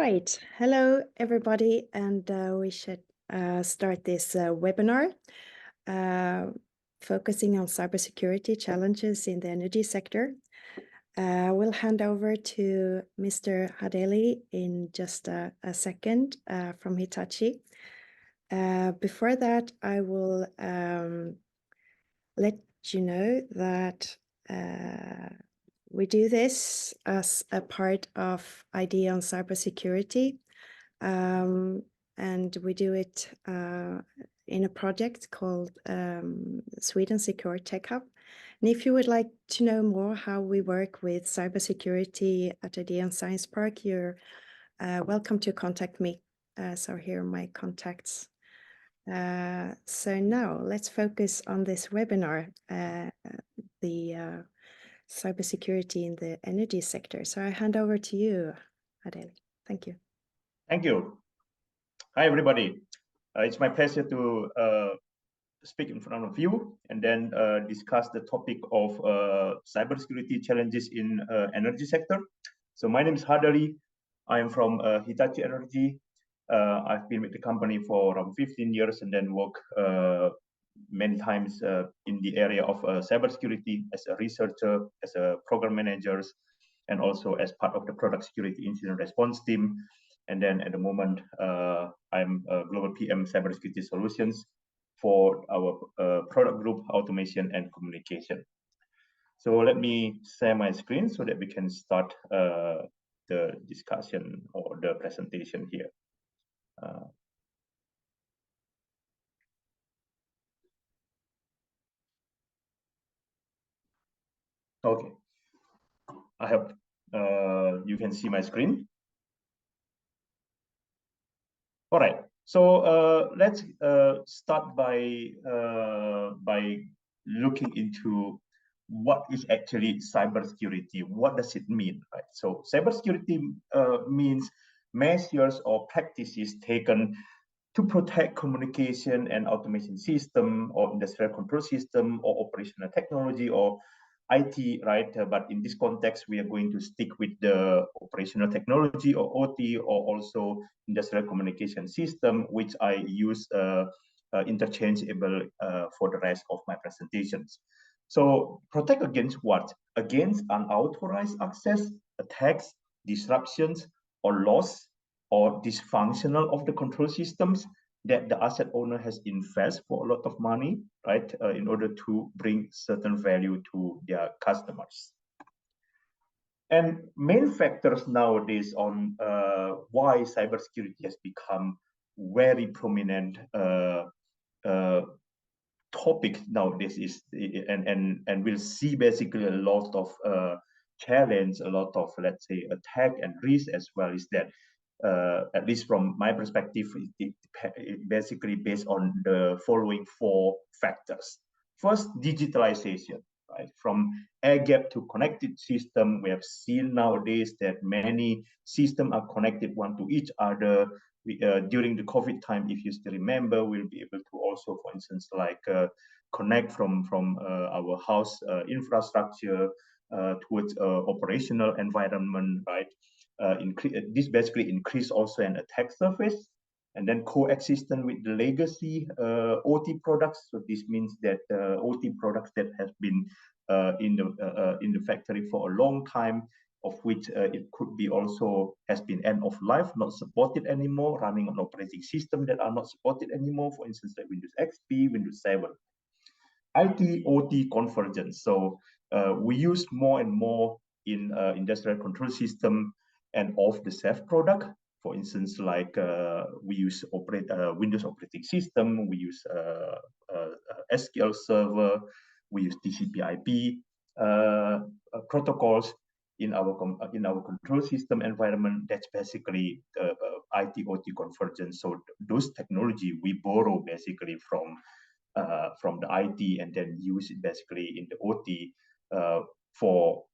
right. Hello, everybody, and we should start this webinar focusing on cybersecurity challenges in the energy sector. We'll hand over to Mr. Hadeli in just a second from Hitachi. Before that, I will let you know that we do this as a part of ID on cybersecurity, and we do it in a project called Sweden Secure Tech Hub. And if you would like to know more how we work with cybersecurity at ID on Science Park, you're welcome to contact me. So here are my contacts. So now let's focus on this webinar, the cybersecurity in the energy sector. So I hand over to you, Hadeli. Thank you. Thank you. Hi, everybody. It's my pleasure to speak in front of you and then discuss the topic of cybersecurity challenges in energy sector. So my name is Hadeli. I am from Hitachi Energy. I've been with the company for around 15 years and then work many times in the area of cybersecurity as a researcher, as a program manager, and also as part of the product security incident response team. And then at the moment, I'm a global PM cybersecurity solutions for our product group, automation and communication. So let me share my screen so that we can start the discussion or the presentation here. Okay, I hope you can see my screen. All right, so let's start by looking into what is actually cybersecurity. What does it mean, right? So cybersecurity means measures or practices taken to protect communication and automation system or industrial control system or operational technology or IT, right? But in this context, we are going to stick with the operational technology or OT or also industrial communication system, which I use interchangeable for the rest of my presentations. So protect against what? Against unauthorized access, attacks, disruptions, or loss or dysfunctional of the control systems that the asset owner has invested for a lot of money, right, in order to bring certain value to their customers. And main factors nowadays on why cybersecurity has become very prominent topic nowadays is, and we'll see basically a lot of challenge, a lot of, let's say, attack and risk as well, is that at least from my perspective, it basically based on the following four factors. First, digitalization, right? From air gap to connected system, we have seen nowadays that many systems are connected one to each other. During the COVID time, if you still remember, we'll be able to also, for instance, like connect from our house infrastructure towards operational environment, right? This basically increase also an attack surface, and then coexistent with the legacy OT products. So this means that OT products that have been in the factory for a long time, of which it could be also has been end of life, not supported anymore, running on operating system that are not supported anymore. For instance, like Windows XP, Windows 7. IT OT convergence. So we use more and more in industrial control system and off-the-shelf product. For instance, like we use Windows operating system, we use SQL Server, we use TCP/IP protocols in our control system environment. That's basically IT/OT convergence. So those technology we borrow basically from the IT and then use it basically in the OT for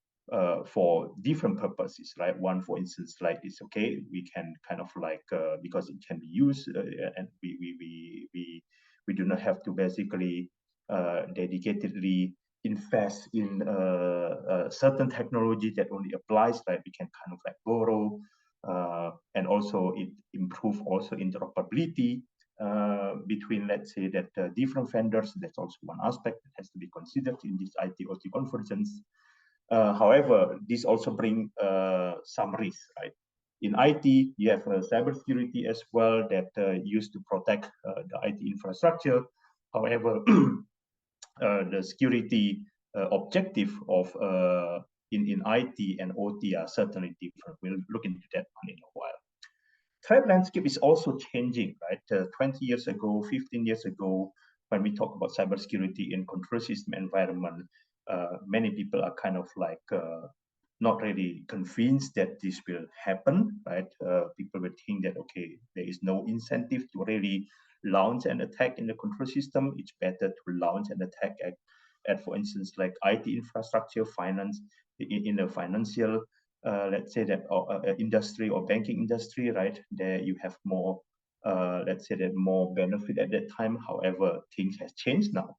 different purposes, right? One, for instance, like it's okay, we can kind of like because it can be used, and we do not have to basically dedicatedly invest in certain technology that only applies, like we can kind of like borrow and also it improve also interoperability between, let's say, that different vendors. That's also one aspect that has to be considered in this IT/OT convergence. However, this also bring some risk, right? In IT, you have cybersecurity as well that used to protect the IT infrastructure. However, the security objective of in IT and OT are certainly different. We'll look into that one in a while. Threat landscape is also changing, right? 20 years ago, 15 years ago, when we talk about cybersecurity in control system environment, many people are kind of like not really convinced that this will happen, right? People will think that, okay, there is no incentive to really launch an attack in the control system. It's better to launch an attack at for instance, like IT infrastructure, finance, in the financial, let's say that industry or banking industry, right? There you have more, let's say that more benefit at that time. However, things has changed now.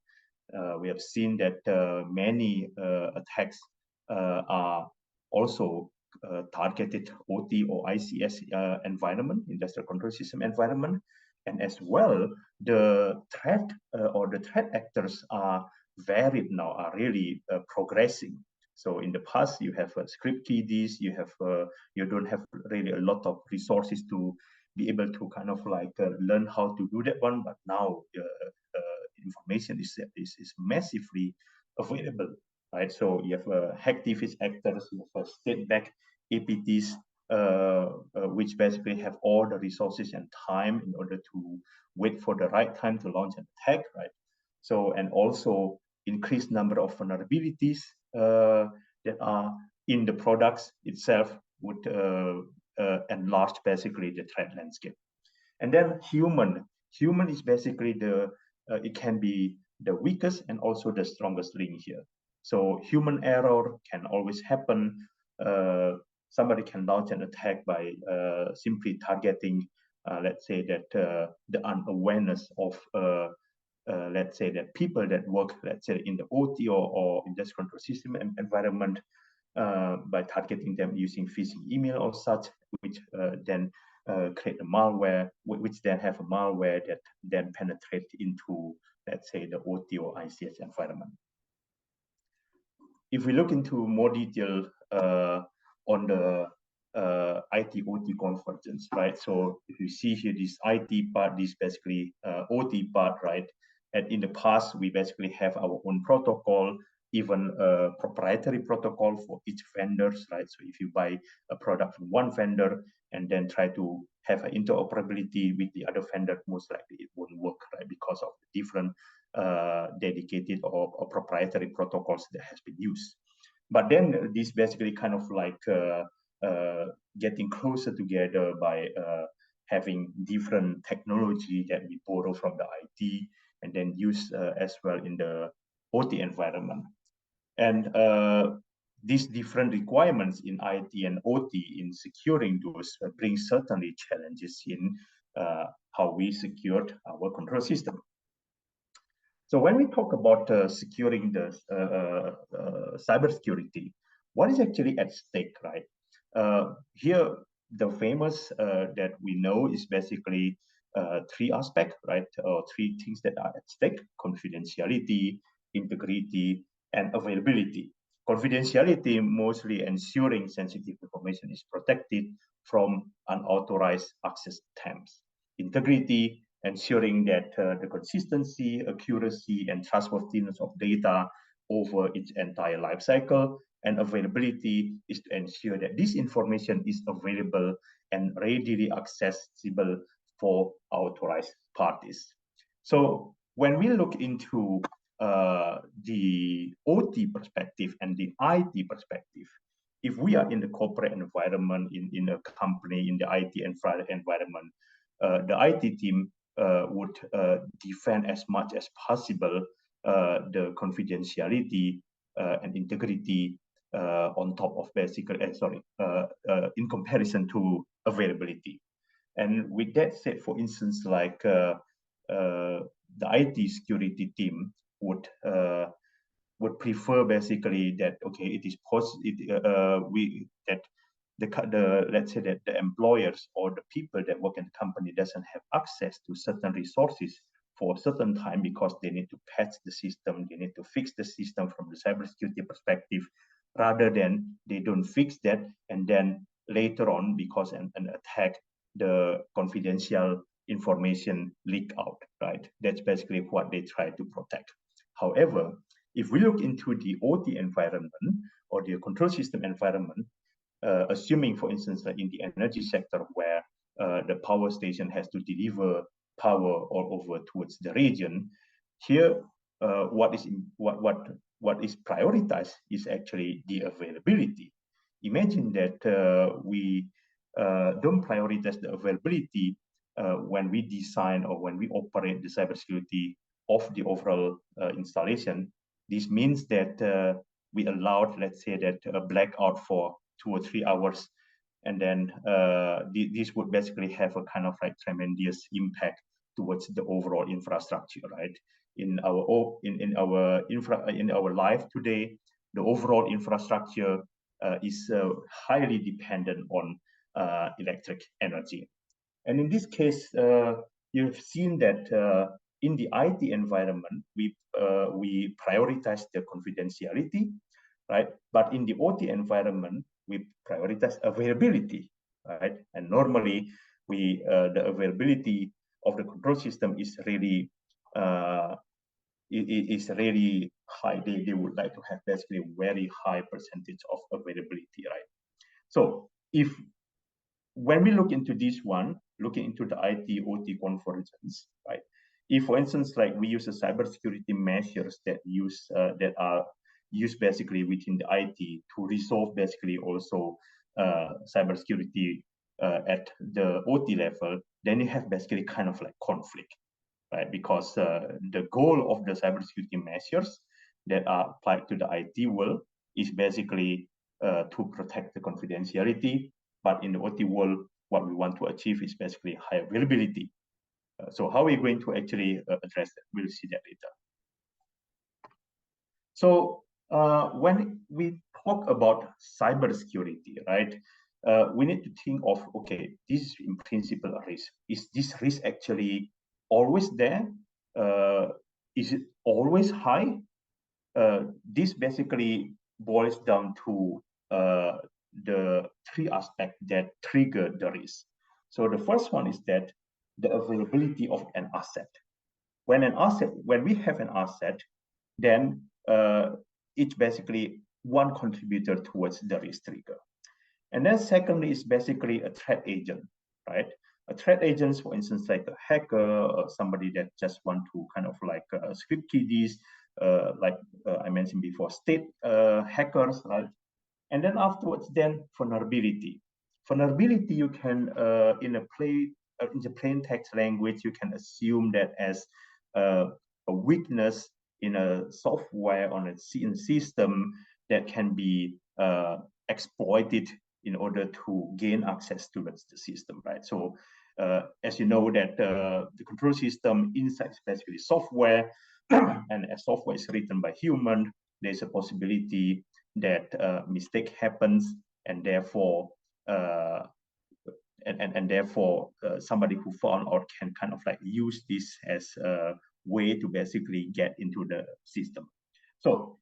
We have seen that many attacks are also targeted OT or ICS environment, industrial control system environment. And as well, the threat or the threat actors are varied now, are really progressing. So in the past, you have script kiddies, you have you don't have really a lot of resources to be able to kind of like learn how to do that one. But now information is massively available, right? So you have hacktivist actors, you have state-backed APTs, which basically have all the resources and time in order to wait for the right time to launch an attack, right? So, and also increased number of vulnerabilities that are in the products itself would enlarge basically the threat landscape. And then human is basically the, it can be the weakest and also the strongest link here. So human error can always happen. Somebody can launch an attack by simply targeting, let's say that the unawareness of, let's say that people that work, let's say in the OT or industrial control system environment, by targeting them using phishing email or such, which then create a malware, which then have a malware that then penetrate into, let's say, the OT or ICS environment. If we look into more detail on the IT/OT convergence, right? So if you see here this IT part, this basically OT part, right? And in the past, we basically have our own protocol, even a proprietary protocol for each vendors, right? So if you buy a product from one vendor and then try to have an interoperability with the other vendor, most likely it won't work, right? Because of the different dedicated or proprietary protocols that has been used. But then this basically kind of like getting closer together by having different technology that we borrow from the IT and then use as well in the OT environment. And these different requirements in IT and OT in securing those bring certainly challenges in how we secured our control system. So when we talk about securing the cybersecurity, what is actually at stake, right? Here, the famous that we know is basically three aspects, right? Or three things that are at stake: confidentiality, integrity, and availability. Confidentiality, mostly ensuring sensitive information is protected from unauthorized access attempts. Integrity, ensuring that the consistency, accuracy, and trustworthiness of data over its entire life cycle. And availability is to ensure that this information is available and readily accessible for authorized parties. So when we look into the OT perspective and the IT perspective, if we are in the corporate environment, in a company, in the IT environment, the IT team would defend as much as possible the confidentiality and integrity on top of basically, in comparison to availability. And with that said, for instance, like the IT security team would prefer basically that, okay, it is that let's say that the employers or the people that work in the company doesn't have access to certain resources for a certain time because they need to patch the system, they need to fix the system from the cybersecurity perspective, rather than they don't fix that and then later on, because an attack, the confidential information leak out, right? That's basically what they try to protect. However, if we look into the OT environment or the control system environment, assuming, for instance, that in the energy sector where the power station has to deliver power all over towards the region, here what is prioritized is actually the availability. Imagine that we don't prioritize the availability when we design or when we operate the cybersecurity of the overall installation. This means that we allowed, let's say, that a blackout for 2 or 3 hours, and then this would basically have a kind of like tremendous impact towards the overall infrastructure, right? In our life today, the overall infrastructure is highly dependent on electric energy. And in this case, you've seen that in the IT environment, we prioritize the confidentiality, right? But in the OT environment, we prioritize availability, right? And normally, the availability of the control system is really really high. They would like to have basically a very high percentage of availability, right? So when we look into this one, looking into the IT OT convergence, right? If, for instance, like we use the cybersecurity measures that are used basically within the IT to resolve basically also cybersecurity at the OT level, then you have basically kind of like conflict, right? Because the goal of the cybersecurity measures that are applied to the IT world is basically to protect the confidentiality. But in the OT world, what we want to achieve is basically high availability. So how are we going to actually address that? We'll see that later. So when we talk about cybersecurity, right, we need to think of, okay, this is in principle a risk. Is this risk actually always there? Is it always high? This basically boils down to the 3 aspects that trigger the risk. So the first one is that the availability of an asset. When we have an asset, then it's basically one contributor towards the risk trigger. And then secondly is basically a threat agent, right? A threat agent, for instance, like a hacker or somebody that just want to kind of like script kiddies, like I mentioned before, state hackers, right? And then afterwards, then vulnerability. Vulnerability, you can in the plain text language, you can assume that as a weakness in a software on a system that can be exploited in order to gain access towards the system, right? So as you know that the control system inside basically software, and as software is written by human, there's a possibility that mistake happens, and therefore somebody who found out can kind of like use this as a way to basically get into the system. So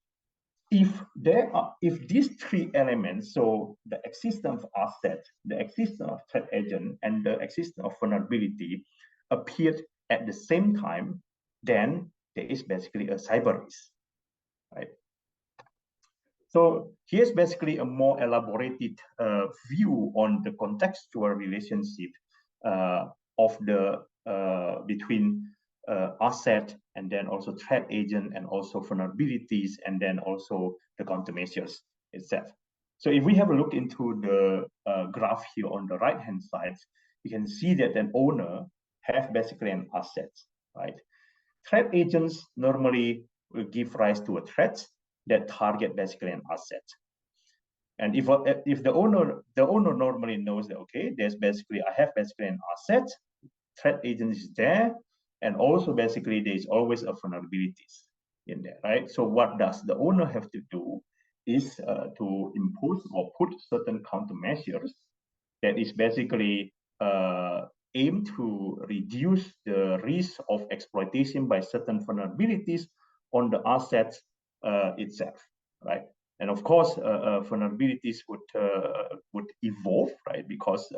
if these 3 elements, so the existence of asset, the existence of threat agent, and the existence of vulnerability appeared at the same time, then there is basically a cyber risk, right? So here's basically a more elaborated view on the contextual relationship of the between asset and then also threat agent and also vulnerabilities and then also the countermeasures itself. So if we have a look into the graph here on the right hand side, you can see that an owner have basically an asset, right? Threat agents normally will give rise to a threat that target basically an asset. And if the owner normally knows that, okay, I have basically an asset, threat agent is there, and also basically there's always a vulnerabilities in there, right? So what does the owner have to do is to impose or put certain countermeasures that is basically aim to reduce the risk of exploitation by certain vulnerabilities on the assets itself, right? And of course, vulnerabilities would evolve, right? Because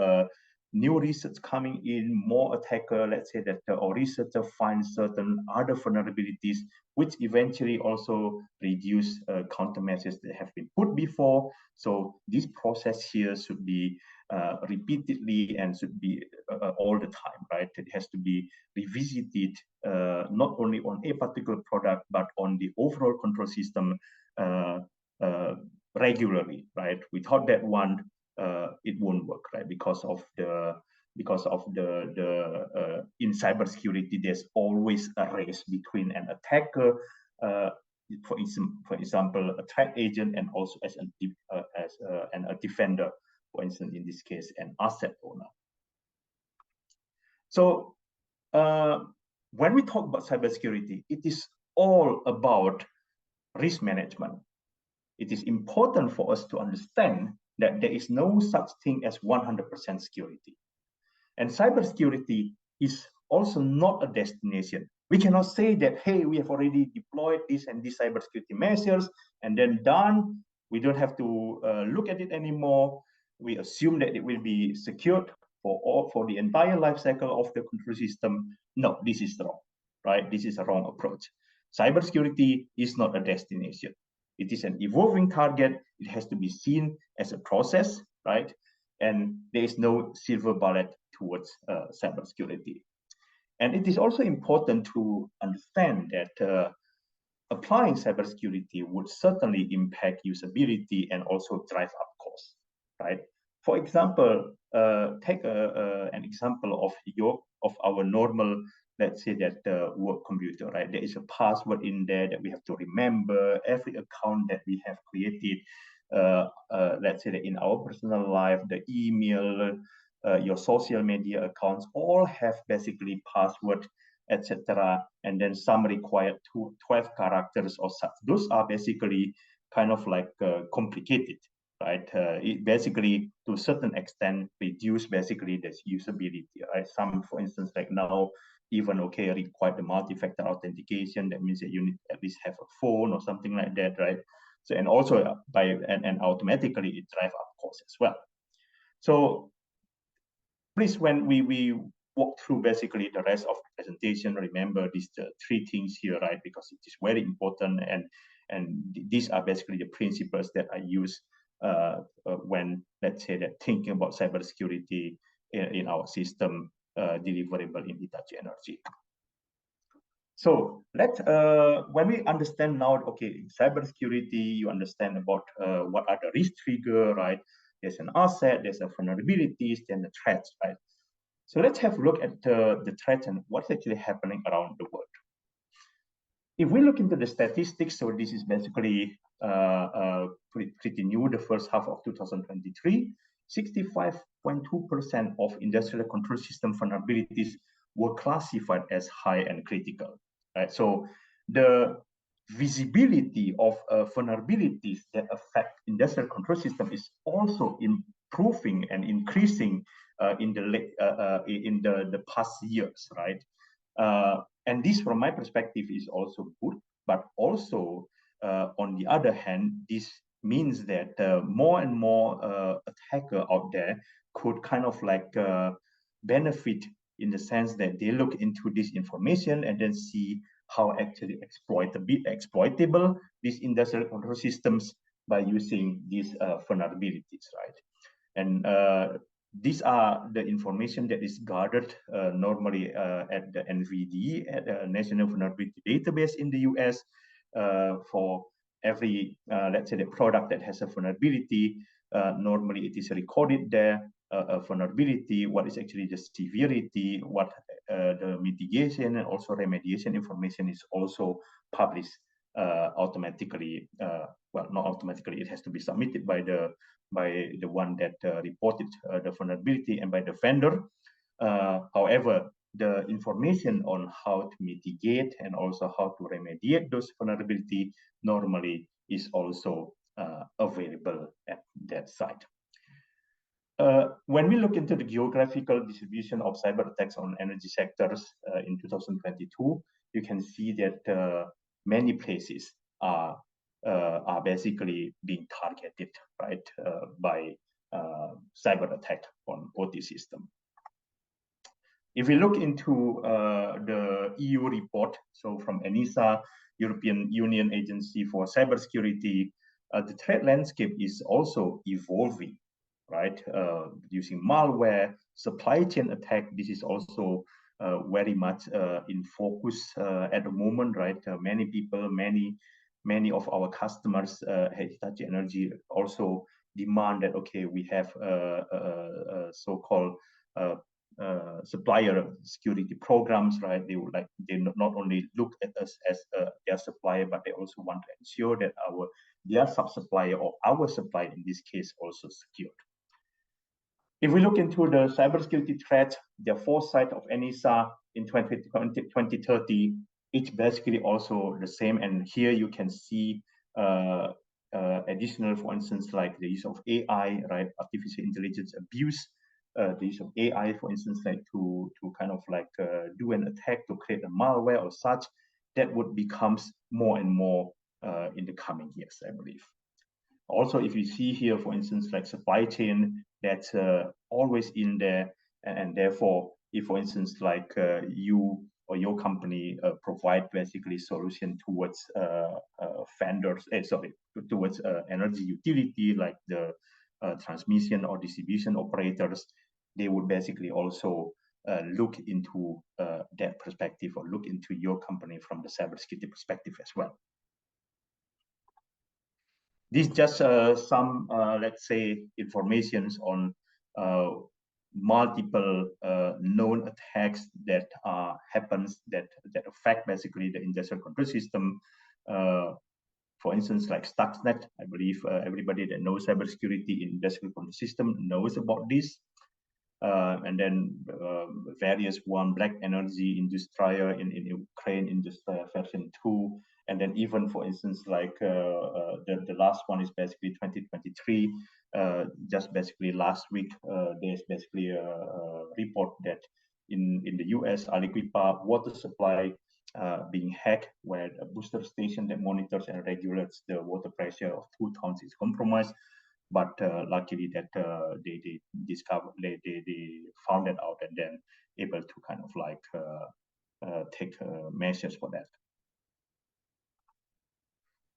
new research coming in, more attacker, let's say that, or researcher finds certain other vulnerabilities, which eventually also reduce countermeasures that have been put before. So this process here should be repeatedly and should be all the time, right? It has to be revisited not only on a particular product, but on the overall control system regularly, right? Without that one, it won't work, right? Because of the in cybersecurity, there's always a race between an attacker, for example, a threat agent, and also as a defender, for instance, in this case, an asset owner. So when we talk about cybersecurity, it is all about risk management. It is important for us to understand that there is no such thing as 100% security. And cybersecurity is also not a destination. We cannot say that, hey, we have already deployed this and these cybersecurity measures and then done. We don't have to look at it anymore. We assume that it will be secured for the entire life cycle of the control system. No, this is wrong, right? This is a wrong approach. Cybersecurity is not a destination. It is an evolving target. It has to be seen as a process, right? And there is no silver bullet towards cybersecurity. And it is also important to understand that applying cybersecurity would certainly impact usability and also drive up costs, right? For example, take an example of our normal, let's say that work computer, right? There is a password in there that we have to remember. Every account that we have created, let's say that in our personal life, the email, your social media accounts, all have basically password, etc. And then some require 12 characters or such. Those are basically kind of like complicated, right? It basically, to a certain extent, reduce basically this usability, right? Some, for instance, like now, even require the multi-factor authentication. That means that you need at least have a phone or something like that, right? So, and also and automatically it drives up costs as well. So please, when we walk through basically the rest of the presentation, remember these three things here, right? Because it is very important, and these are basically the principles that I use when, let's say, that thinking about cybersecurity in our system deliverable in Hitachi Energy. So let's when we understand now, cybersecurity, you understand about what are the risk trigger, right? There's an asset, there's a vulnerabilities, then the threats, right? So let's have a look at the threats and what's actually happening around the world. If we look into the statistics, so this is basically pretty new, the first half of 2023, 65.2% of industrial control system vulnerabilities were classified as high and critical, right? So the visibility of vulnerabilities that affect industrial control system is also improving and increasing in the past years, right? And this, from my perspective, is also good, but also on the other hand, this means that more and more attacker out there could kind of like benefit in the sense that they look into this information and then see how actually exploitable these industrial control systems by using these vulnerabilities, right? And these are the information that is gathered normally at the NVD, at the National Vulnerability Database in the US, for every, let's say, the product that has a vulnerability. Normally it is recorded there, a vulnerability, what is actually the severity, what the mitigation and also remediation information is also published automatically. Well, not automatically, it has to be submitted by the one that reported the vulnerability and by the vendor. However, the information on how to mitigate and also how to remediate those vulnerability normally is also available at that site. When we look into the geographical distribution of cyber attacks on energy sectors in 2022, you can see that many places are basically being targeted, right, by cyber attack on OT system. If we look into the EU report, so from ENISA, European Union Agency for Cybersecurity, the threat landscape is also evolving, right? Using malware, supply chain attack, this is also very much in focus at the moment, right? Many people, many of our customers at Hitachi Energy also demand that, okay, we have so-called supplier security programs, right? They would they not only look at us as their supplier, but they also want to ensure that their sub-supplier or our supplier in this case also secured. If we look into the cybersecurity threat, the foresight of ENISA in 2030, it's basically also the same. And here you can see additional, for instance, like the use of AI, right? Artificial intelligence abuse, the use of AI, for instance, like to kind of like do an attack to create a malware or such, that would becomes more and more in the coming years, I believe. Also, if you see here, for instance, like supply chain, that's always in there, and therefore, if, for instance, like you or your company provide basically solution towards vendors, towards energy utility, like the transmission or distribution operators, they would basically also look into that perspective or look into your company from the cybersecurity perspective as well. This just some, let's say, informations on multiple known attacks that happens that affect basically the industrial control system. For instance, like Stuxnet, I believe everybody that knows cybersecurity in industrial control system knows about this. And then various one, Black Energy Industria in Ukraine, Industria version 2. And then even, for instance, like the last one is basically 2023. Just basically last week, there's basically a report that in the US, Aliquippa water supply being hacked, where a booster station that monitors and regulates the water pressure of 2 towns is compromised. But luckily that they discovered, they found it out and then able to kind of like take measures for that.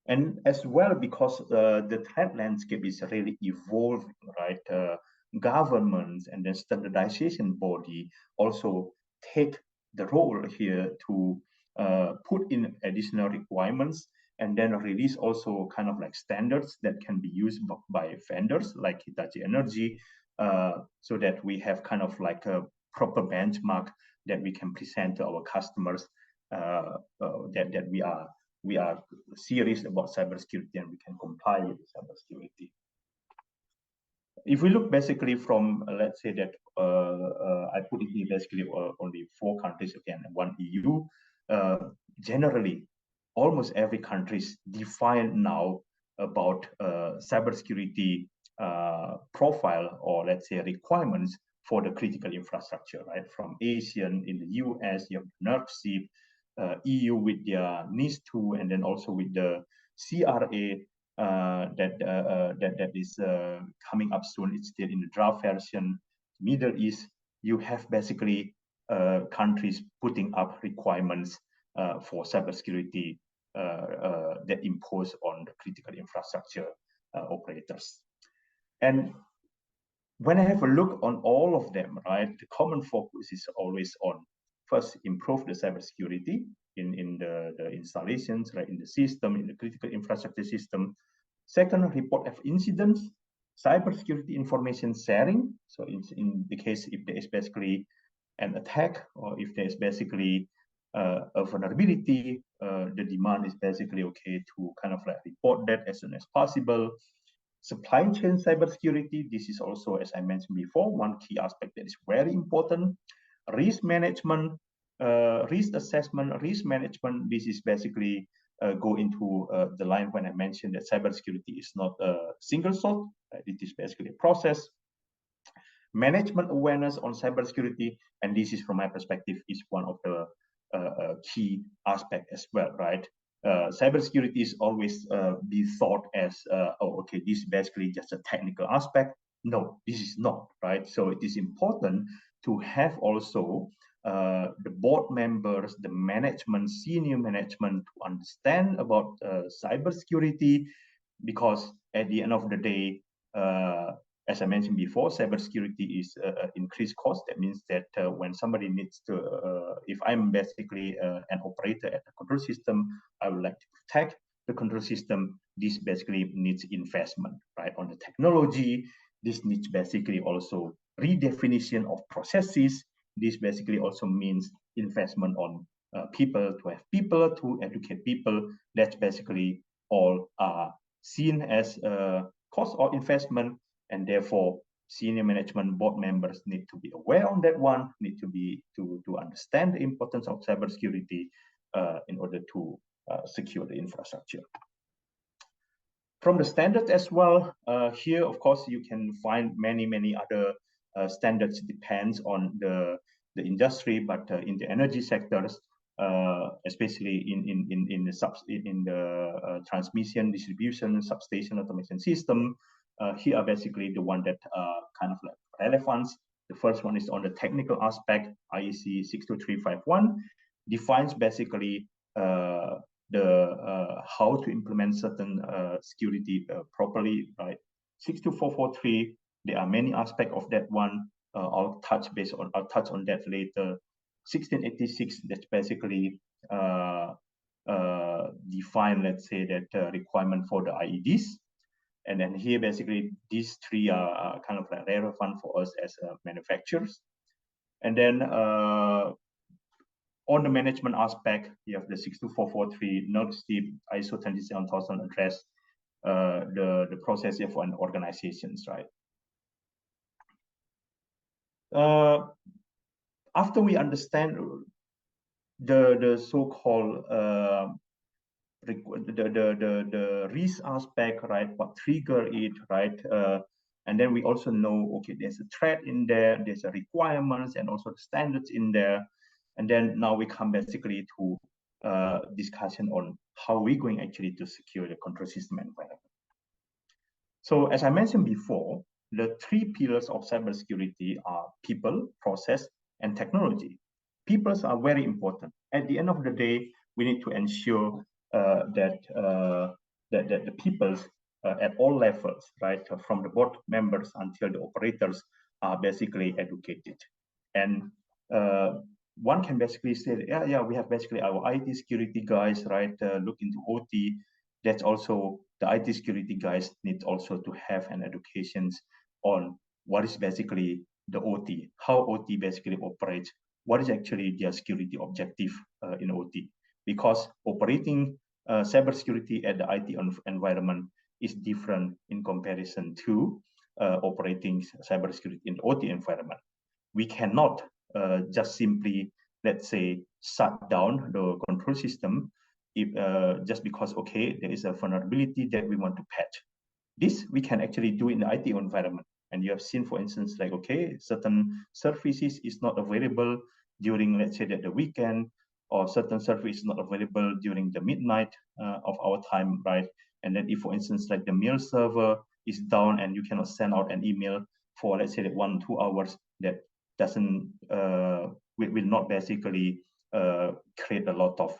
And as well, because the threat landscape is really evolving, right? Governments and the standardization body also take the role here to put in additional requirements and then release also kind of like standards that can be used by vendors like Hitachi Energy, so that we have kind of like a proper benchmark that we can present to our customers, that we are serious about cybersecurity and we can comply with cybersecurity. If we look basically from, let's say that I put it here basically only 4 countries again and 1 EU, generally, almost every country is defined now about cybersecurity profile or let's say requirements for the critical infrastructure, right? From ASEAN, in the US, you have NERC, EU with their NIS2, and then also with the CRA that is coming up soon. It's still in the draft version. Middle East, you have basically countries putting up requirements for cybersecurity that impose on the critical infrastructure operators. And when I have a look on all of them, right, the common focus is always on first improve the cybersecurity in the installations, right, in the system, in the critical infrastructure system. Second, report of incidents, cybersecurity information sharing. So in the case if there is basically an attack or if there is basically a vulnerability, the demand is basically okay to kind of like report that as soon as possible. Supply chain cybersecurity, this is also, as I mentioned before, one key aspect that is very important. Risk management, risk assessment, risk management, this is basically go into the line when I mentioned that cybersecurity is not a single sword. It is basically a process. Management awareness on cybersecurity, and this is from my perspective, is one of the key aspect as well, right? Cybersecurity is always be thought as, oh, okay, this is basically just a technical aspect. No, this is not, right? So it is important to have also the board members, the management, senior management to understand about cybersecurity, because at the end of the day, as I mentioned before, cybersecurity is increased cost. That means that when somebody needs to, if I'm basically an operator at the control system, I would like to protect the control system. This basically needs investment, right? On the technology, this needs basically also redefinition of processes. This basically also means investment on people, to have people, to educate people. That's basically all seen as cost or investment, and therefore senior management board members need to be aware on that one, need to be to understand the importance of cybersecurity in order to secure the infrastructure. From the standards as well, here of course you can find many other standards. Depends on the industry, but in the energy sectors, especially in the transmission, distribution, substation automation system, here are basically the one that are kind of like relevant. The first one is on the technical aspect. IEC 62351 defines basically how to implement certain security properly, right? 62443, there are many aspects of that one. I'll touch on that later. 1686, that's basically define, let's say, that requirement for the IEDs. And then here, basically, these three are kind of like relevant for us as manufacturers. And then on the management aspect, you have the 62443, NERC, ISO 27000 address the process for an organizations, right? After we understand the so-called the risk aspect, right? What trigger it, right? And then we also know, okay, there's a threat in there, there's a requirements and also the standards in there. And then now we come basically to discussion on how we're going actually to secure the control system environment. So as I mentioned before, the three pillars of cybersecurity are people, process, and technology. Peoples are very important. At the end of the day, we need to ensure that the peoples at all levels, right, from the board members until the operators, are basically educated. And one can basically say, yeah, we have basically our IT security guys, right, look into OT. That's also the IT security guys need also to have an education on what is basically the OT, how OT basically operates, what is actually their security objective in OT. Because operating cybersecurity at the IT environment is different in comparison to operating cybersecurity in the OT environment. We cannot just simply, let's say, shut down the control system if, just because, okay, there is a vulnerability that we want to patch. This we can actually do in the IT environment. And you have seen, for instance, like, okay, certain services is not available during, let's say, that the weekend, or certain service is not available during the midnight of our time, right? And then if, for instance, like the mail server is down and you cannot send out an email for, let's say, that 1-2 hours, that doesn't, will not basically create a lot of,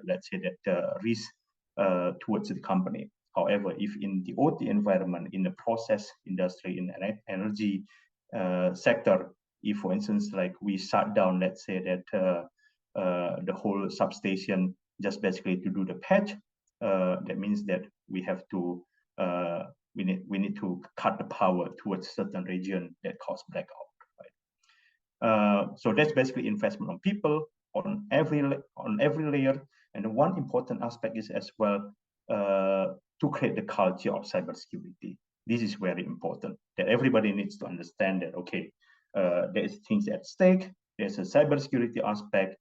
let's say, that risk towards the company. However, if in the OT environment, in the process industry, in the energy sector, if, for instance, like we shut down, let's say that the whole substation just basically to do the patch, that means that we have to, we need to cut the power towards certain region that cause blackout, right? So that's basically investment on people, on every layer. And one important aspect is as well to create the culture of cybersecurity. This is very important, that everybody needs to understand that, okay, there is things at stake, there's a cybersecurity aspect,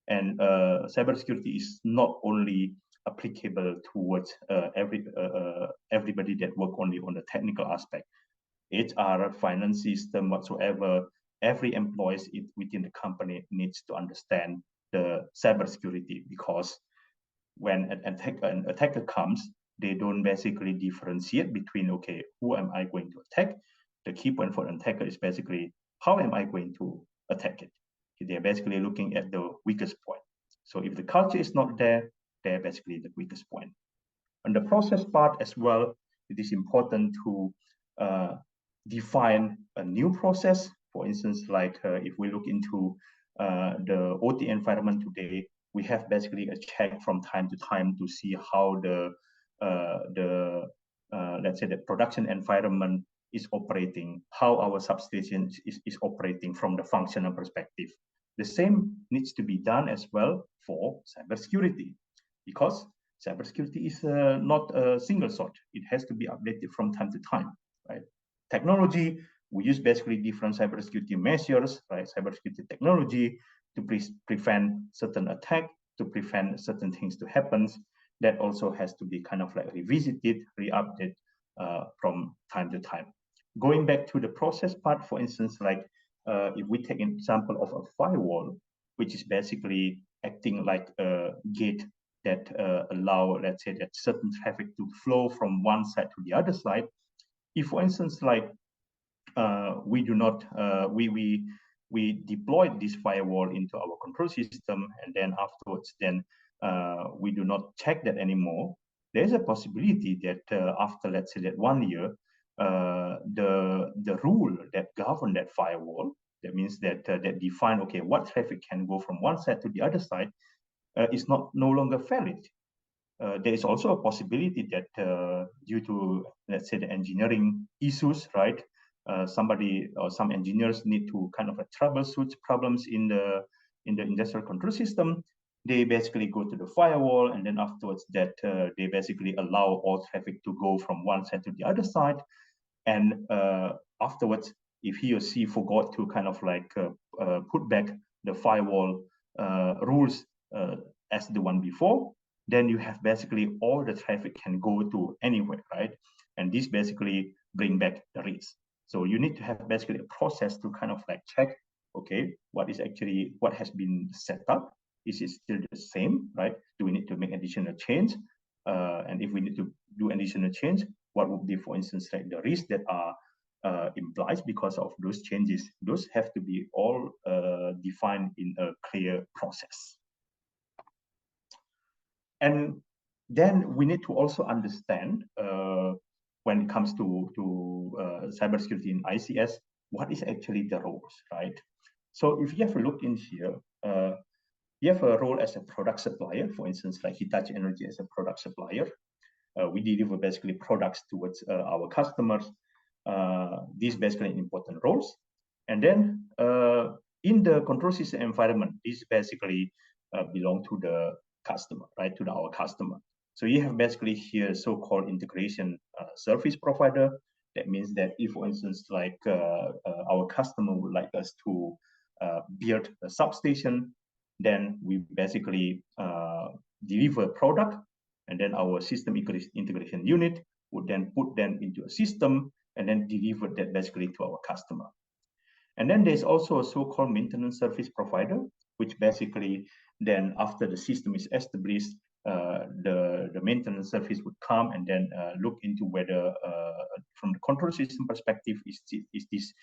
And cybersecurity is not only applicable towards everybody that work only on the technical aspect. HR, finance system, whatsoever, every employee within the company needs to understand the cybersecurity, because when an attacker comes, they don't basically differentiate between, okay, who am I going to attack? The key point for an attacker is basically, how am I going to attack it? They're basically looking at the weakest point. So if the culture is not there, they're basically the weakest point. On the process part as well, it is important to define a new process. For instance, like if we look into the OT environment today, we have basically a check from time to time to see how the let's say the production environment is operating, how our substation is operating from the functional perspective. The same needs to be done as well for cybersecurity, because cybersecurity is not a single sword. It has to be updated from time to time, right? Technology, we use basically different cybersecurity measures, right? Cybersecurity technology to prevent certain attack, to prevent certain things to happen. That also has to be kind of like revisited, re-updated from time to time. Going back to the process part, for instance, like if we take an example of a firewall, which is basically acting like a gate that allow, let's say, that certain traffic to flow from one side to the other side. If, for instance, like we do not, we deployed this firewall into our control system, and then afterwards, then we do not check that anymore, there's a possibility that after, let's say, that 1 year, the rule that govern that firewall, that means that that define, okay, what traffic can go from one side to the other side, is no longer valid. There is also a possibility that due to, let's say, the engineering issues, right? Somebody or some engineers need to kind of troubleshoot problems in the industrial control system. They basically go to the firewall, and then afterwards that they basically allow all traffic to go from one side to the other side. And afterwards, if he or she forgot to kind of like put back the firewall rules as the one before, then you have basically all the traffic can go to anywhere, right? And this basically bring back the risk. So you need to have basically a process to kind of like check, okay, what has been set up? Is it still the same, right? Do we need to make additional change? And if we need to do additional change, what would be, for instance, like the risks that are implied because of those changes? Those have to be all defined in a clear process. And then we need to also understand when it comes to cybersecurity in ICS, what is actually the roles, right? So if you have a look in here, you have a role as a product supplier, for instance, like Hitachi Energy as a product supplier. We deliver basically products towards our customers. These basically important roles. And then in the control system environment, this basically belong to the customer, right? To our customer. So you have basically here so-called integration service provider. That means that if, for instance, like our customer would like us to build a substation, then we basically deliver a product, and then our system integration unit would then put them into a system and then deliver that basically to our customer. And then there's also a so-called maintenance service provider, which basically then after the system is established, the maintenance service would come and then look into whether from the control system perspective, is this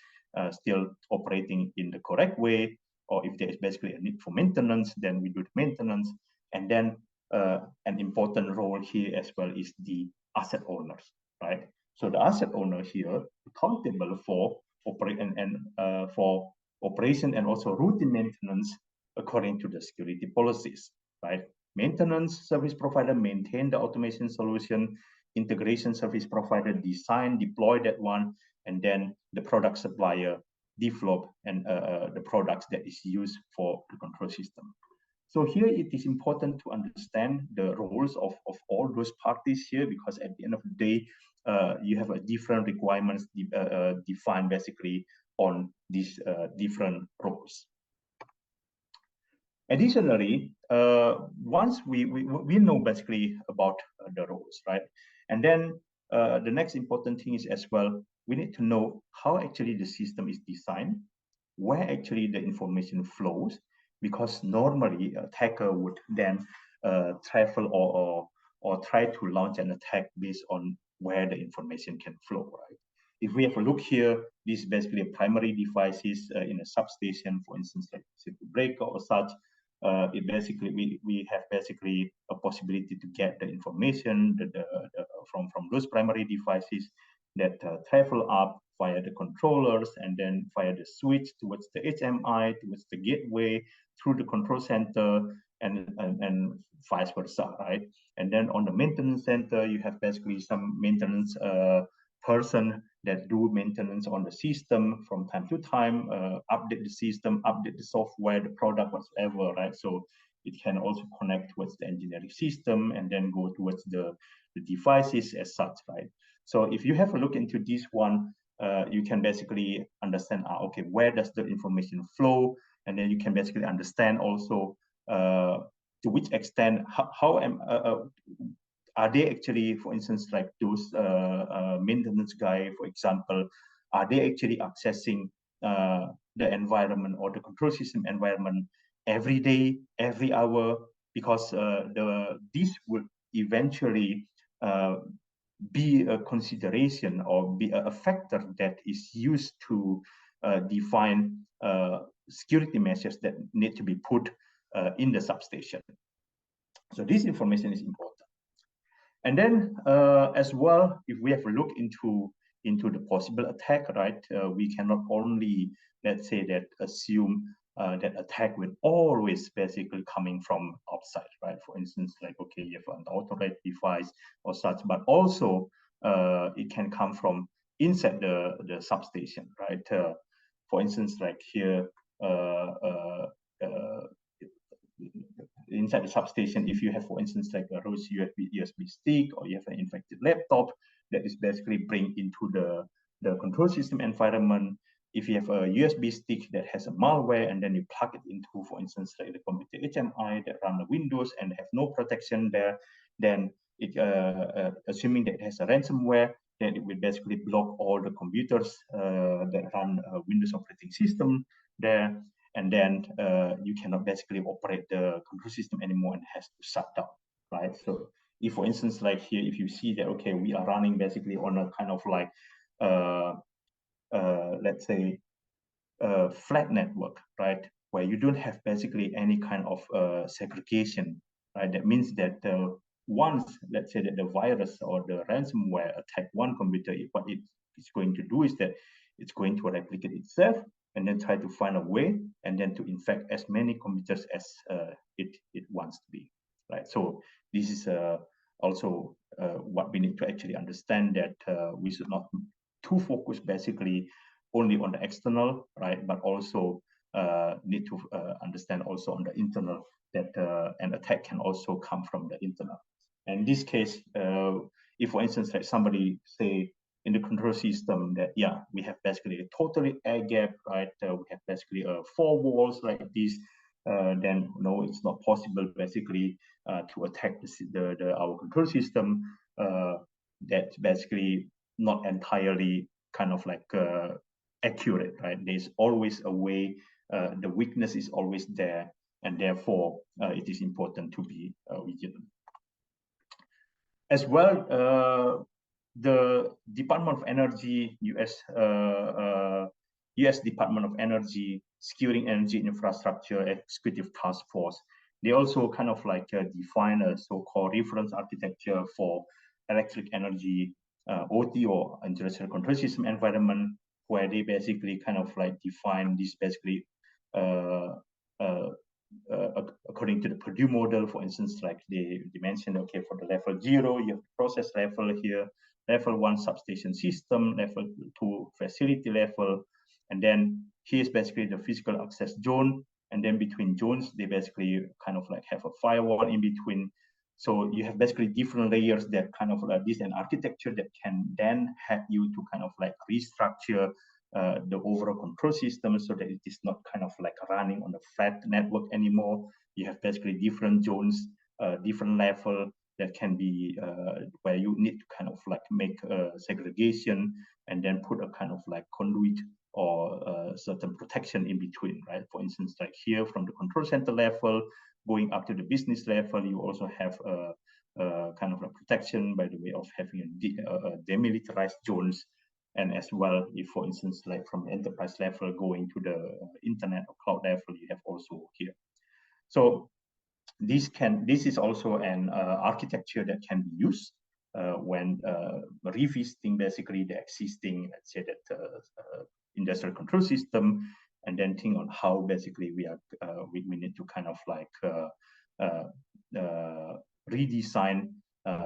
still operating in the correct way, or if there is basically a need for maintenance, then we do the maintenance. And then an important role here as well is the asset owners, right? So the asset owner here accountable for for operation and also routine maintenance according to the security policies, right? Maintenance service provider maintain the automation solution, integration service provider design, deploy that one, and then the product supplier develop and the products that is used for the control system. So here it is important to understand the roles of all those parties here, because at the end of the day, you have a different requirements defined basically on these different roles. Additionally, once we know basically about the roles, right? And then the next important thing is as well, we need to know how actually the system is designed, where actually the information flows, because normally a attacker would then travel or try to launch an attack based on where the information can flow, right? If we have a look here, this is basically a primary devices in a substation, for instance, like circuit breaker or such. It basically we have basically a possibility to get the information from those primary devices that travel up via the controllers and then via the switch towards the HMI, towards the gateway, through the control center, and vice versa, right? And then on the maintenance center, you have basically some maintenance person that do maintenance on the system from time to time, update the system, update the software, the product, whatever, right? So it can also connect towards the engineering system and then go towards the devices as such, right? So if you have a look into this one, you can basically understand, okay, where does the information flow? And then you can basically understand also to which extent, how are they actually, for instance, like those maintenance guy, for example, are they actually accessing the environment or the control system environment every day, every hour? Because this would eventually be a consideration or be a factor that is used to define security measures that need to be put in the substation. So this information is important. And then as well, if we have a look into the possible attack, right, we cannot only, let's say, that assume that attack will always basically coming from outside, right? For instance, like, okay, you have an authorized device or such, but also it can come from inside the substation, right? For instance, like here, inside the substation, if you have, for instance, like a rose USB stick, or you have an infected laptop that is basically bring into the control system environment. If you have a USB stick that has a malware and then you plug it into, for instance, like the computer HMI that run the Windows and have no protection there, then it assuming that it has a ransomware, then it will basically block all the computers that run Windows operating system there, and then you cannot basically operate the control system anymore and has to shut down, right? So if, for instance, like here, if you see that, okay, we are running basically on a kind of like, let's say, flat network, right, where you don't have basically any kind of segregation, right? That means that once, let's say, that the virus or the ransomware attack one computer, what it's going to do is that it's going to replicate itself and then try to find a way and then to infect as many computers as it wants to be, right? So this is also what we need to actually understand, that we should not too focus basically only on the external, right? But also need to understand also on the internal, that an attack can also come from the internal. And in this case, if, for instance, like somebody say in the control system that, yeah, we have basically a totally air gap, right? We have basically 4 walls like this, then no, it's not possible basically to attack our control system. That's basically not entirely kind of like accurate, right? There's always a way, the weakness is always there, and therefore it is important to be vigilant. As well, the Department of Energy, US Department of Energy, Securing Energy Infrastructure Executive Task Force, they also kind of like define a so-called reference architecture for electric energy, OT, or industrial control system environment, where they basically kind of like define this basically according to the Purdue model. For instance, like they mentioned, okay, for the level 0, you have the process level here, level 1 substation system, level 2 facility level, and then here's basically the physical access zone, and then between zones, they basically kind of like have a firewall in between. So you have basically different layers that kind of like this, an architecture that can then help you to kind of like restructure the overall control system so that it is not kind of like running on a flat network anymore. You have basically different zones, different level that can be where you need to kind of like make a segregation and then put a kind of like conduit or certain protection in between, right? For instance, like here from the control center level, going up to the business level, you also have a kind of a protection by the way of having a demilitarized zones. And as well, if for instance, like from enterprise level going to the internet or cloud level, you have also here. So this is also an architecture that can be used when revisiting basically the existing, let's say that industrial control system, and then think on how basically we need to kind of like redesign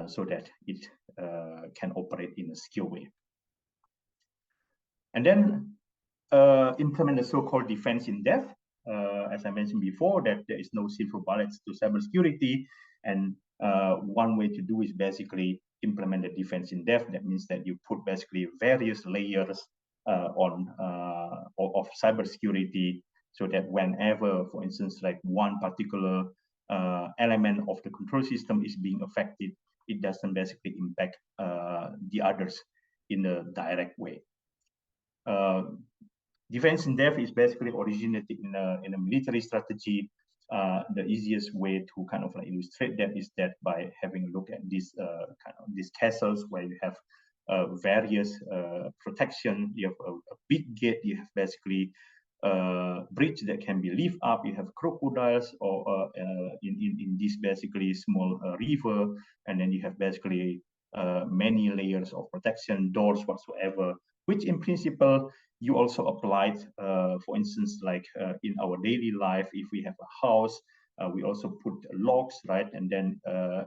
so that it can operate in a secure way. And then implement the so-called defense in depth. As I mentioned before, that there is no silver bullets to cybersecurity, and one way to do is basically implement the defense in depth. That means that you put basically various layers of cybersecurity, so that whenever, for instance, like one particular element of the control system is being affected, it doesn't basically impact the others in a direct way. Defense in depth is basically originated in a military strategy. The easiest way to kind of like illustrate that is that by having a look at these kind of these castles where you have various protection. You have a big gate. You have basically bridge that can be lift up. You have crocodiles or in this basically small river, and then you have basically many layers of protection, doors whatsoever, which in principle you also applied, for instance, like in our daily life, if we have a house, we also put locks, right? And then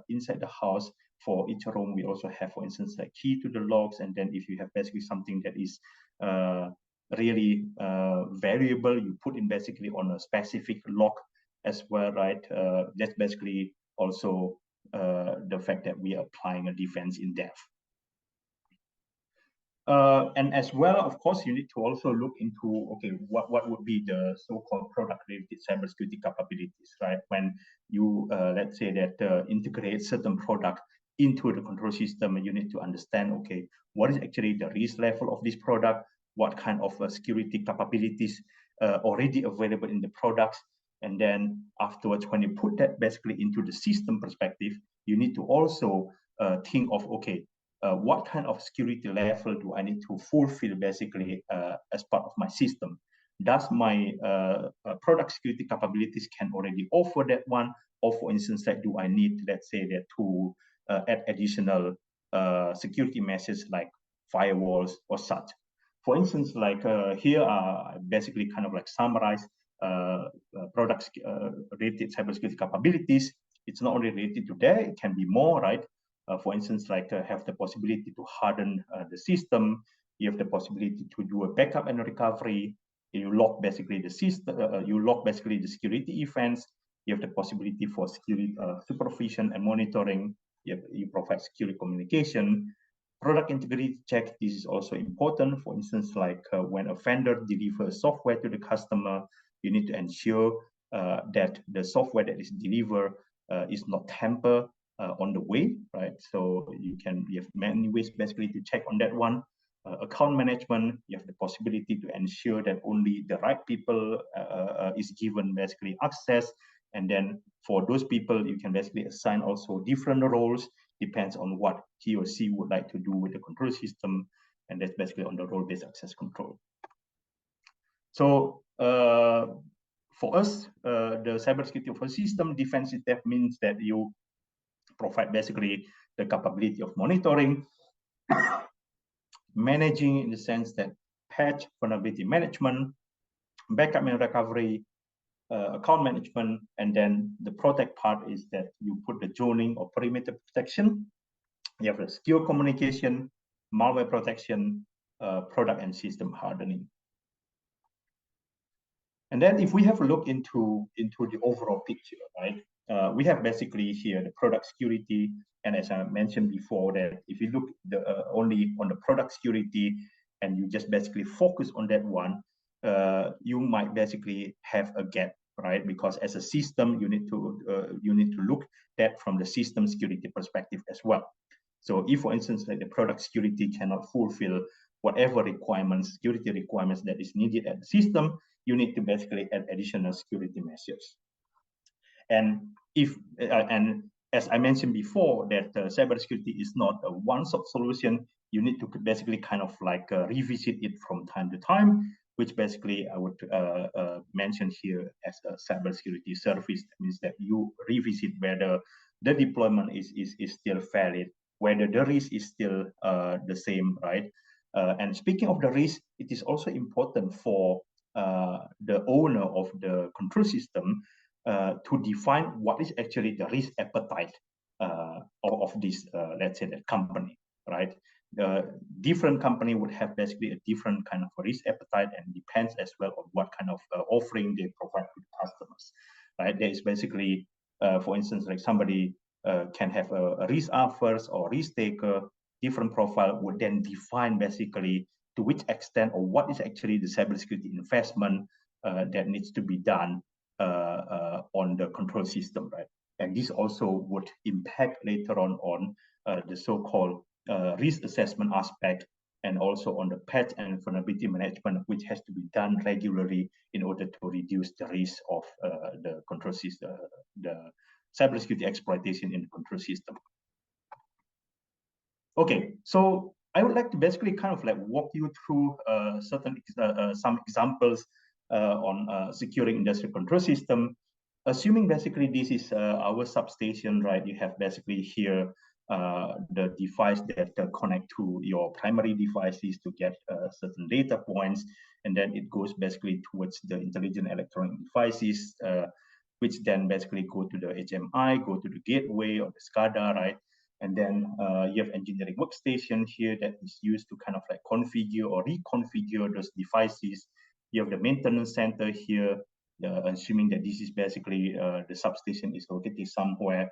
inside the house, for each room, we also have, for instance, a key to the locks. And then if you have basically something that is really variable, you put in basically on a specific lock as well, right? That's basically also the fact that we are applying a defense in depth. And as well, of course, you need to also look into, okay, what would be the so-called product-related cybersecurity capabilities, right? When you, let's say that integrate certain product into the control system, you need to understand, okay, what is actually the risk level of this product? What kind of security capabilities already available in the products? And then afterwards, when you put that basically into the system perspective, you need to also think of, okay, what kind of security level do I need to fulfill basically as part of my system? Does my product security capabilities can already offer that one? Or for instance, like, do I need, let's say, that to add additional security measures like firewalls or such? For instance, like here are basically kind of like summarize products related cybersecurity capabilities. It's not only related to that, it can be more, right? For instance, like have the possibility to harden the system. You have the possibility to do a backup and recovery. You lock basically the system. You lock basically the security events. You have the possibility for security supervision and monitoring. You provide security communication. Product integrity check. This is also important. For instance, like when a vendor delivers software to the customer, you need to ensure that the software that is delivered is not tampered on the way, right? So you have many ways basically to check on that one. Account management, you have the possibility to ensure that only the right people is given basically access. And then for those people, you can basically assign also different roles, depends on what he or she would like to do with the control system. And that's basically on the role-based access control. So for us, the cybersecurity of a system defense depth means that you provide basically the capability of monitoring, managing in the sense that patch, vulnerability management, backup and recovery, account management, and then the protect part is that you put the zoning or perimeter protection. You have the secure communication, malware protection, product and system hardening. And then if we have a look into the overall picture, right? We have basically here the product security. And as I mentioned before, that if you look only on the product security, and you just basically focus on that one, you might basically have a gap, right? Because as a system, you need to look at from the system security perspective as well. So if, for instance, like the product security cannot fulfill whatever requirements, security requirements that is needed at the system, you need to basically add additional security measures. And if and as I mentioned before, that cybersecurity is not a one-stop solution. You need to basically kind of like revisit it from time to time, which basically I would mention here as a cybersecurity service. That means that you revisit whether the deployment is still valid, whether the risk is still the same, right? And speaking of the risk, it is also important for the owner of the control system to define what is actually the risk appetite of this, let's say, that company, right? The different company would have basically a different kind of risk appetite, and depends as well on what kind of offering they provide to the customers, right? There is basically, for instance, like somebody can have a risk averse or risk taker. Different profile would then define basically to which extent or what is actually the cybersecurity investment that needs to be done on the control system, right? And this also would impact later on the so-called risk assessment aspect, and also on the patch and vulnerability management, which has to be done regularly in order to reduce the risk of the control system, the cybersecurity exploitation in the control system. Okay, so I would like to basically kind of like walk you through some examples on securing industrial control system. Assuming basically this is our substation, right? You have basically here the device that connect to your primary devices to get certain data points, and then it goes basically towards the intelligent electronic devices, which then basically go to the HMI, go to the gateway or the SCADA, right? And then you have engineering workstation here that is used to kind of like configure or reconfigure those devices. You have the maintenance center here, assuming that this is basically the substation is located somewhere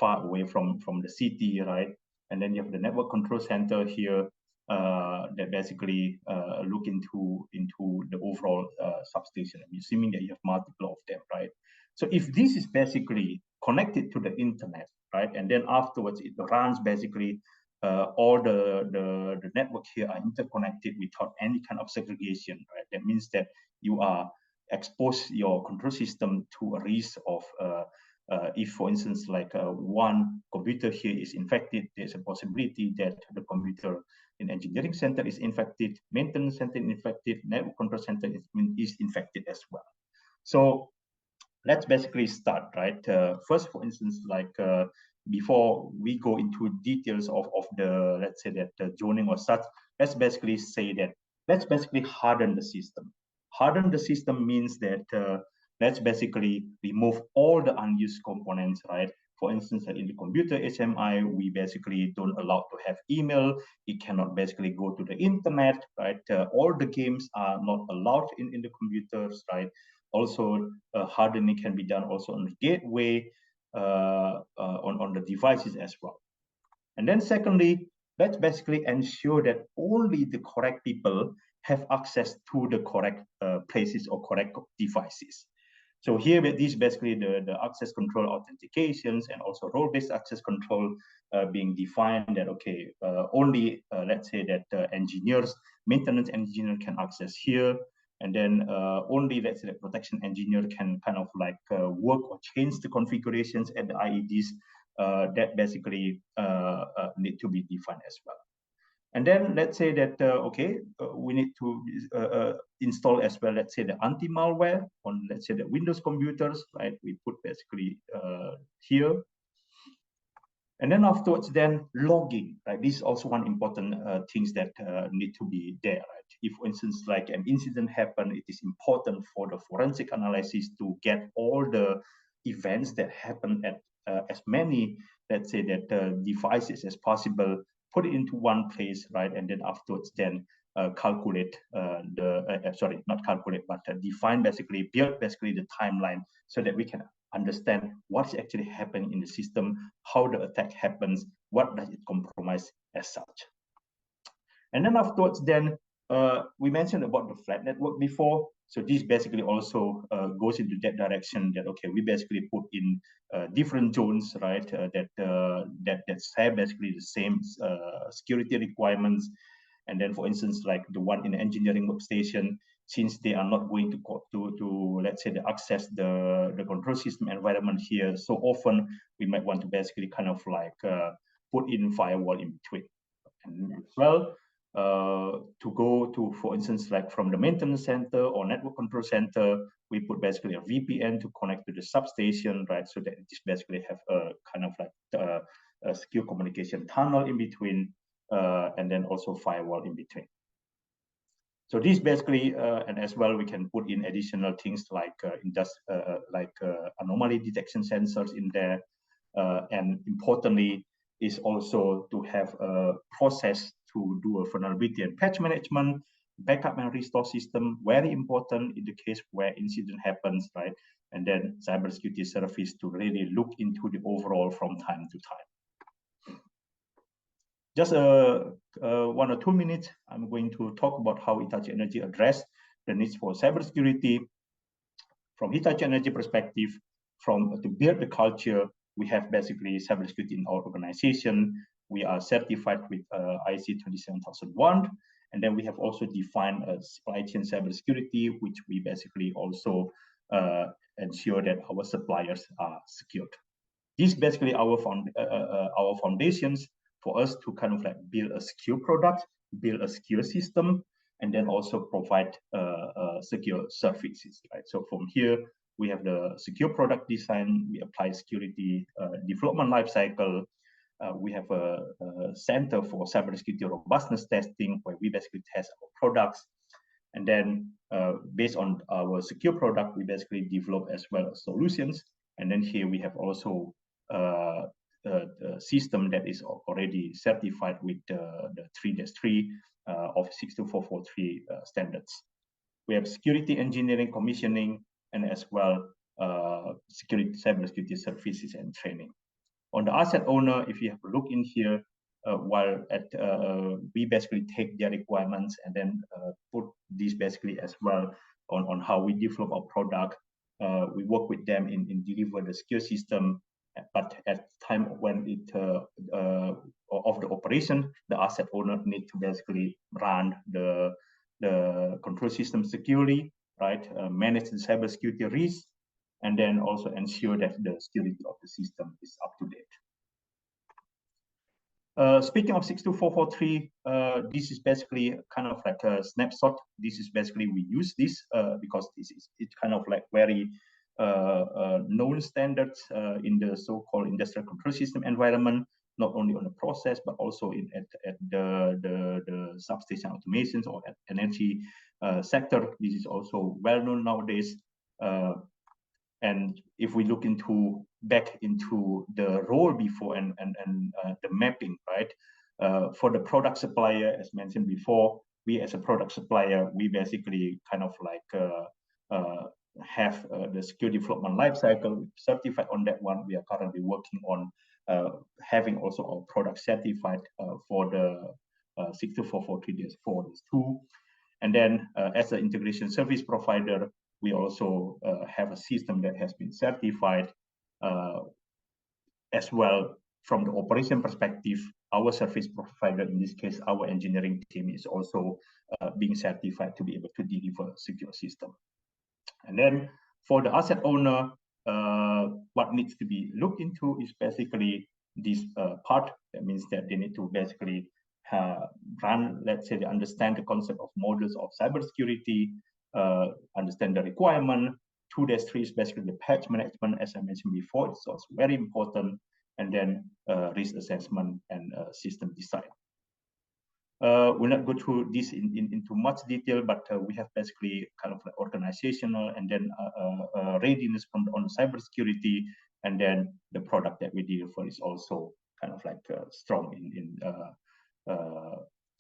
far away from the city, right? And then you have the network control center here that basically look into the overall substation. I'm assuming that you have multiple of them, right? So if this is basically connected to the internet, right, and then afterwards it runs basically all the network here are interconnected without any kind of segregation, right? That means that you are expose your control system to a risk of if, for instance, like one computer here is infected, there's a possibility that the computer in engineering center is infected, maintenance center is infected, network control center is infected as well. So let's basically start, right? First, for instance, like before we go into details of the, let's say that the zoning or such, let's basically say that let's basically harden the system. Harden the system means that let's basically remove all the unused components, right? For instance, in the computer HMI, we basically don't allow to have email. It cannot basically go to the internet, right? All the games are not allowed in the computers, right? Also, hardening can be done also on the gateway, on the devices as well. And then secondly, let's basically ensure that only the correct people have access to the correct places or correct devices. So here, this basically the access control authentications and also role-based access control being defined that, okay, only, let's say that engineers, maintenance engineer can access here, and then only, let's say, the protection engineer can kind of like work or change the configurations at the IEDs that basically need to be defined as well. And then let's say that, okay, we need to install as well, let's say, the anti-malware on, let's say, the Windows computers, right? We put basically here. And then afterwards, then logging, right? This is also one important things that need to be there, right? If, for instance, like an incident happened, it is important for the forensic analysis to get all the events that happen at as many, let's say, that devices as possible, put it into one place, right? And then afterwards, then calculate sorry, not calculate, but define basically, build basically the timeline so that we can understand what's actually happening in the system, how the attack happens, what does it compromise as such. And then afterwards, then We mentioned about the flat network before. So this basically also goes into that direction that, okay, we basically put in different zones, right, that have basically the same security requirements. And then, for instance, like the one in the engineering workstation, since they are not going to let's say, access the control system environment here so often, we might want to basically kind of like put in firewall in between. And as well, to go to, for instance, like from the maintenance center or network control center, we put basically a VPN to connect to the substation, right? So that it just basically have a kind of like a secure communication tunnel in between, and then also firewall in between. So this basically, and as well, we can put in additional things like anomaly detection sensors in there, and importantly, is also to have a process to do a vulnerability and patch management, backup and restore system, very important in the case where incident happens, right? And then cybersecurity service to really look into the overall from time to time. Just 1 or 2 minutes, I'm going to talk about how Hitachi Energy addressed the needs for cybersecurity. From Hitachi Energy perspective, to build the culture, we have basically cybersecurity in our organization. We are certified with IC 27001, and then we have also defined a supply chain cybersecurity, which we basically also ensure that our suppliers are secured. These basically our foundations for us to kind of like build a secure product, build a secure system, and then also provide secure services, right? So from here, we have the secure product design, we apply security development lifecycle, we have a center for cybersecurity robustness testing, where we basically test our products. And then based on our secure product, we basically develop as well as solutions. And then here we have also a system that is already certified with the 3-3 of 62443 standards. We have security engineering commissioning, and as well cybersecurity services and training. On the asset owner, if you have a look in here, we basically take their requirements and then put these basically as well on how we develop our product. We work with them in deliver the secure system, but at the time when it of the operation, the asset owner need to basically run the control system securely, right? Manage the cybersecurity risk, and then also ensure that the security of the system is up to date. Speaking of 62443, this is basically kind of like a snapshot. This is basically, we use this because it's kind of like very known standards in the so-called industrial control system environment, not only on the process, but also at the substation automations or at energy sector. This is also well known nowadays. And if we look back into the role before and the mapping, right? For the product supplier, as mentioned before, we as a product supplier, we basically kind of like have the secure development lifecycle certified on that one. We are currently working on having also our product certified for the 62443-4-2. And then as an integration service provider, we also have a system that has been certified as well. From the operation perspective, our service provider, in this case, our engineering team, is also being certified to be able to deliver a secure system. And then for the asset owner, what needs to be looked into is basically this part. That means that they need to basically run, let's say, they understand the concept of models of cybersecurity, understand the requirement. 2-3 is basically the patch management, as I mentioned before. It's also very important. And then risk assessment and system design. We'll not go through this into much detail, but we have basically kind of like organizational and then readiness on cybersecurity, and then the product that we deliver is also kind of like strong in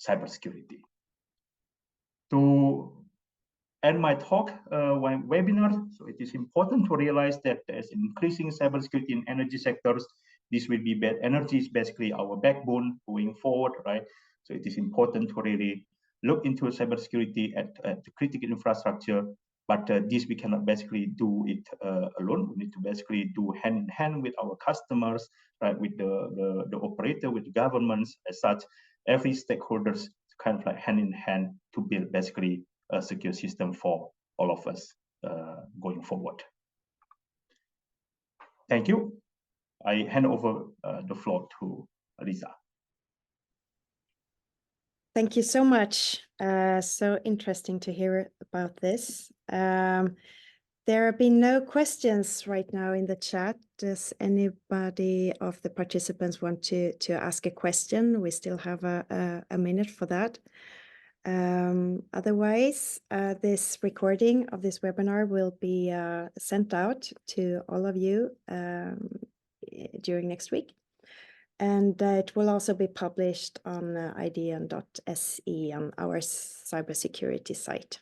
cybersecurity. To end my talk, webinar, so it is important to realize that there's increasing cybersecurity in energy sectors. This will be energy is basically our backbone going forward, right? So it is important to really look into cybersecurity at the critical infrastructure. But this we cannot basically do it alone. We need to basically do hand in hand with our customers, right? With the operator, with the governments, as such, every stakeholders kind of like hand in hand to build basically a secure system for all of us going forward. Thank you. I hand over the floor to Lisa. Thank you so much. So interesting to hear about this. There have been no questions right now in the chat. Does anybody of the participants want to ask a question? We still have a minute for that. Otherwise, this recording of this webinar will be sent out to all of you during next week. And it will also be published on idn.se on our cybersecurity site.